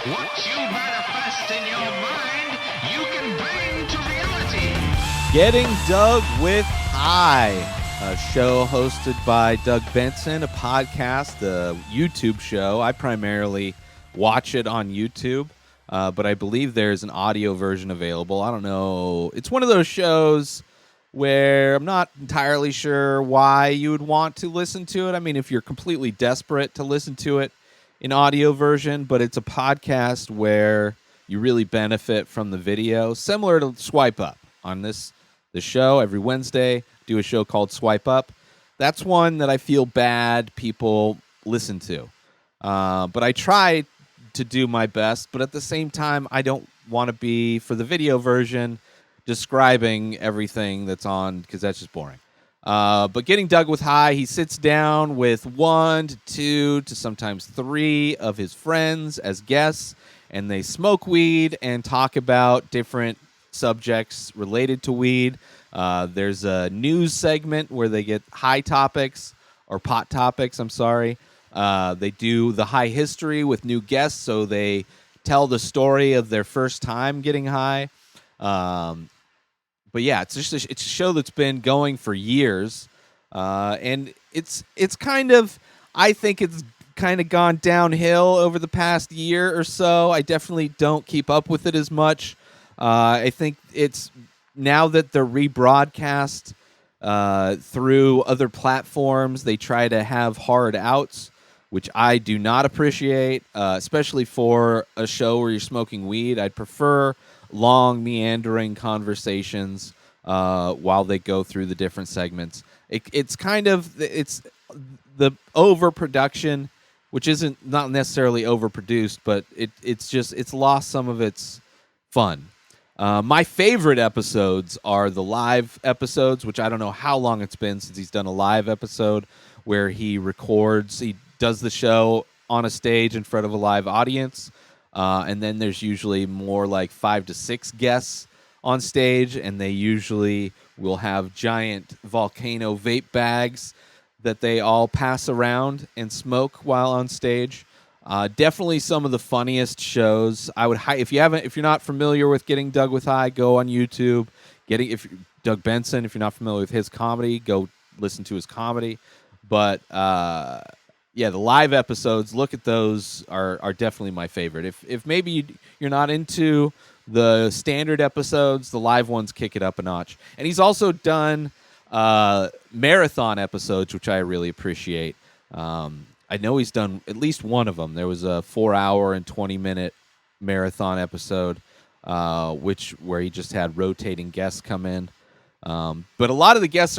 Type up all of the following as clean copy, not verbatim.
What you manifest in your mind, you can bring to reality. Getting Doug with High, a show hosted by Doug Benson, a podcast, a YouTube show. I primarily watch it on YouTube, but I believe there's an audio version available. I don't know. It's one of those shows where I'm not entirely sure why you would want to listen to it. I mean, if you're completely desperate to listen to it in audio version, but it's a podcast where you really benefit from the video, similar to Swipe Up. On the show every Wednesday, do a show called Swipe Up. That's one that I feel bad people listen to, but I try to do my best. But at the same time, I don't want to be, for the video version, describing everything that's on, because that's just boring. But Getting Doug with High, he sits down with 1 to 2 to sometimes 3 of his friends as guests, and they smoke weed and talk about different subjects related to weed. There's a news segment where they get high topics, or pot topics, I'm sorry. They do the high history with new guests, so they tell the story of their first time getting high. But yeah, it's just it's a show that's been going for years, and it's kind of, I think it's kind of gone downhill over the past year or so. I definitely don't keep up with it as much. I think it's now that they're rebroadcast through other platforms, they try to have hard outs, which I do not appreciate, especially for a show where you're smoking weed. I'd prefer long, meandering conversations while they go through the different segments. It's the overproduction, which isn't not necessarily overproduced, but it's lost some of its fun. My favorite episodes are the live episodes, which I don't know how long it's been since he's done a live episode where he does the show on a stage in front of a live audience. And then there's usually more like 5 to 6 guests on stage, and they usually will have giant volcano vape bags that they all pass around and smoke while on stage. Definitely some of the funniest shows. If you're not familiar with Getting Doug with High, go on YouTube. Doug Benson, if you're not familiar with his comedy, go listen to his comedy. But yeah, the live episodes, look at those, are definitely my favorite. If maybe you're not into the standard episodes, the live ones kick it up a notch. And he's also done marathon episodes, which I really appreciate. I know he's done at least one of them. There was a 4-hour and 20-minute marathon episode, where he just had rotating guests come in. But a lot of the guests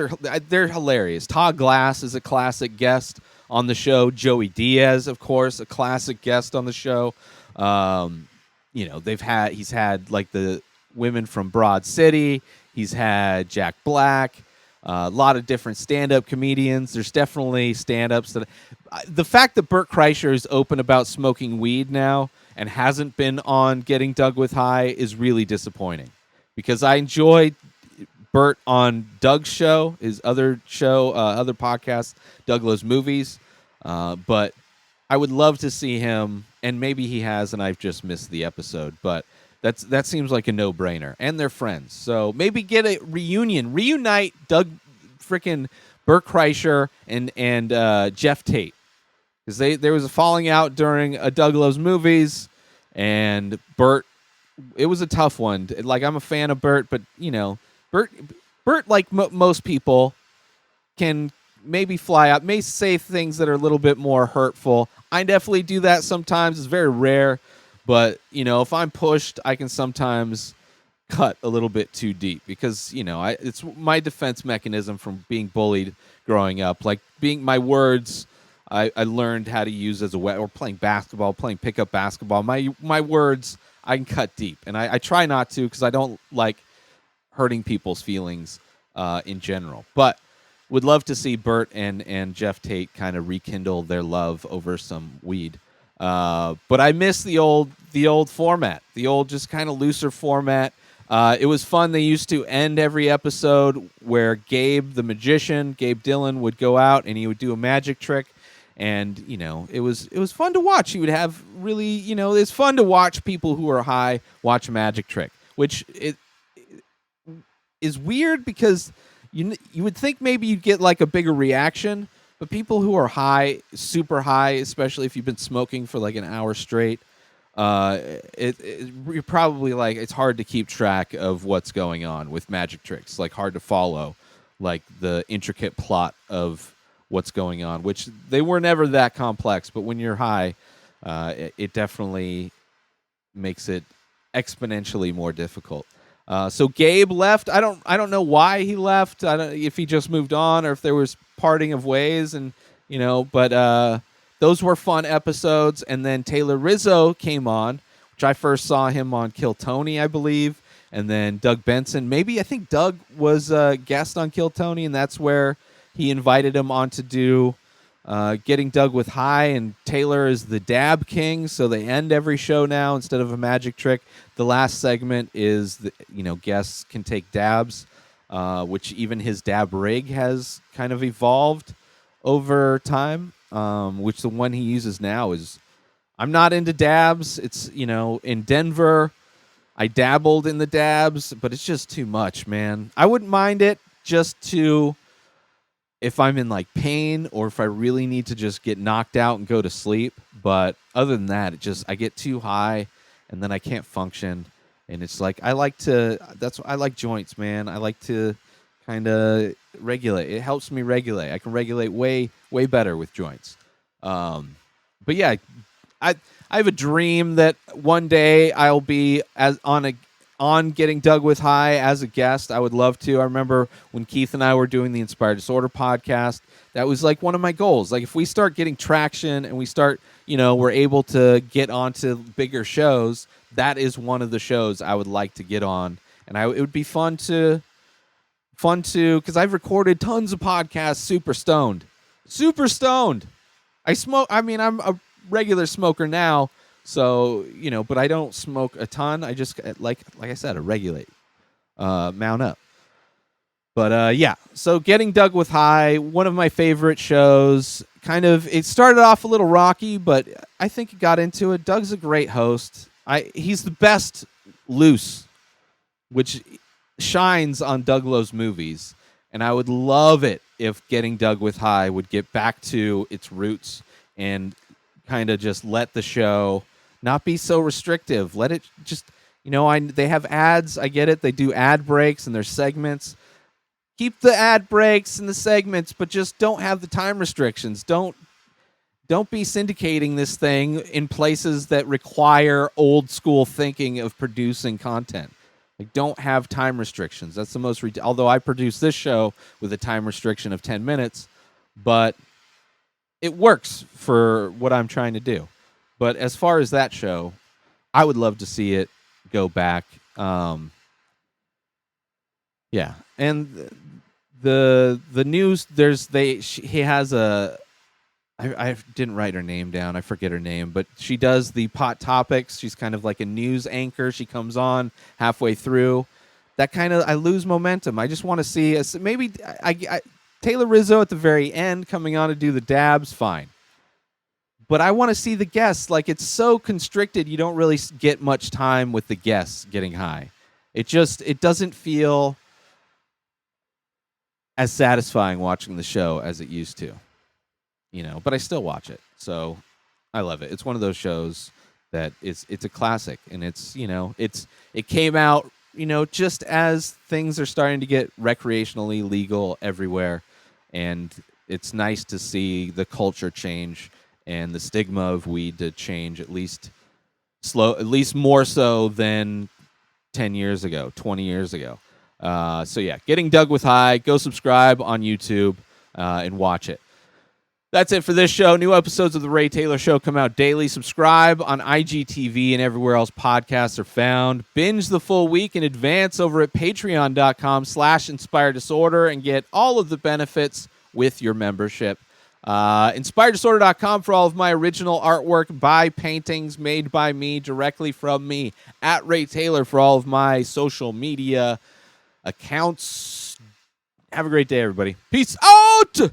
they're hilarious. Todd Glass is a classic guest on the show. Joey Diaz, of course, a classic guest on the show. He's had like the women from Broad City. He's had Jack Black. A lot of different stand-up comedians. There's definitely stand-ups that. The fact that Bert Kreischer is open about smoking weed now and hasn't been on Getting Doug with High is really disappointing, because I enjoyed Bert on Doug's show, his other podcast, Doug Loves Movies. But I would love to see him, and maybe he has, and I've just missed the episode. But that seems like a no-brainer, and they're friends. So maybe get a reunite Doug, freaking Bert Kreischer and Jeff Tate, because there was a falling out during a Doug Loves Movies, and Bert. It was a tough one. Like, I'm a fan of Bert, but Bert, like most people, can maybe fly out, may say things that are a little bit more hurtful. I definitely do that sometimes. It's very rare, but if I'm pushed, I can sometimes cut a little bit too deep, because it's my defense mechanism from being bullied growing up. Like, my words, I learned how to use as a weapon, or playing basketball, playing pickup basketball. My words, I can cut deep, and I try not to, because I don't like hurting people's feelings in general. But would love to see Bert and Jeff Tate kind of rekindle their love over some weed. But I miss the old format, the old just kind of looser format. It was fun. They used to end every episode where Gabe, the magician, Gabe Dillon, would go out and he would do a magic trick, And it was fun to watch. He would have really, it's fun to watch people who are high watch a magic trick, which it is weird because you would think maybe you'd get like a bigger reaction, but people who are high, super high, especially if you've been smoking for like an hour straight, you're probably like, it's hard to keep track of what's going on with magic tricks, like hard to follow like the intricate plot of what's going on, which they were never that complex, but when you're high, it definitely makes it exponentially more difficult. So Gabe left. I don't know why he left. I don't if he just moved on or if there was parting of ways, and but those were fun episodes. And then Taylor Rizzo came on, which I first saw him on Kill Tony, I believe, and then Doug Benson. Maybe I think Doug was a guest on Kill Tony, and that's where he invited him on to do Getting Doug with High, and Taylor is the dab king, so they end every show now instead of a magic trick. The last segment is guests can take dabs, which even his dab rig has kind of evolved over time, which the one he uses now is, I'm not into dabs. It's, in Denver, I dabbled in the dabs, but it's just too much, man. I wouldn't mind it just to, if I'm in like pain or if I really need to just get knocked out and go to sleep. But other than that, I get too high and then I can't function. And it's like, I like joints, man. I like to kind of regulate. It helps me regulate. I can regulate way, way better with joints. But yeah, I have a dream that one day I'll be on Getting Doug with High as a guest. I would love to. I remember when Keith and I were doing the Inspired Disorder podcast, that was like one of my goals. Like if we start getting traction and we start, we're able to get onto bigger shows, that is one of the shows I would like to get on. And it would be fun to, because I've recorded tons of podcasts super stoned. I smoke. I mean, I'm a regular smoker now. So, but I don't smoke a ton. I just, like I said, I regulate, mount up. But, yeah, so Getting Doug with High, one of my favorite shows. It started off a little rocky, but I think he got into it. Doug's a great host. He's the best loose, which shines on Doug Lowe's movies. And I would love it if Getting Doug with High would get back to its roots and kind of just let the show not be so restrictive. Let it just, they have ads. I get it. They do ad breaks and their segments. Keep the ad breaks and the segments, but just don't have the time restrictions. Don't be syndicating this thing in places that require old school thinking of producing content. Like, don't have time restrictions. That's the most although I produce this show with a time restriction of 10 minutes, but it works for what I'm trying to do. But as far as that show, I would love to see it go back. Yeah, and the news. He has a. I didn't write her name down. I forget her name, but she does the Pot Topics. She's kind of like a news anchor. She comes on halfway through. That kind of, I lose momentum. I just want to see maybe Taylor Rizzo at the very end coming on to do the dabs. Fine. But I want to see the guests. Like, it's so constricted, you don't really get much time with the guests getting high. It doesn't feel as satisfying watching the show as it used to. But I still watch it. So I love it. It's one of thit's a classic, and it came out, just as things are starting to get recreationally legal everywhere. And it's nice to see the culture change and the stigma of weed to change, at least more so than 10 years ago, 20 years ago. So yeah, Getting Doug with High. Go subscribe on YouTube and watch it. That's it for this show. New episodes of The Ray Taylor Show come out daily. Subscribe on IGTV and everywhere else podcasts are found. Binge the full week in advance over at patreon.com/inspireddisorder and get all of the benefits with your membership. InspiredDisorder.com for all of my original artwork by paintings made by me, directly from me. At Ray Taylor for all of my social media accounts. Have a great day, everybody. Peace out!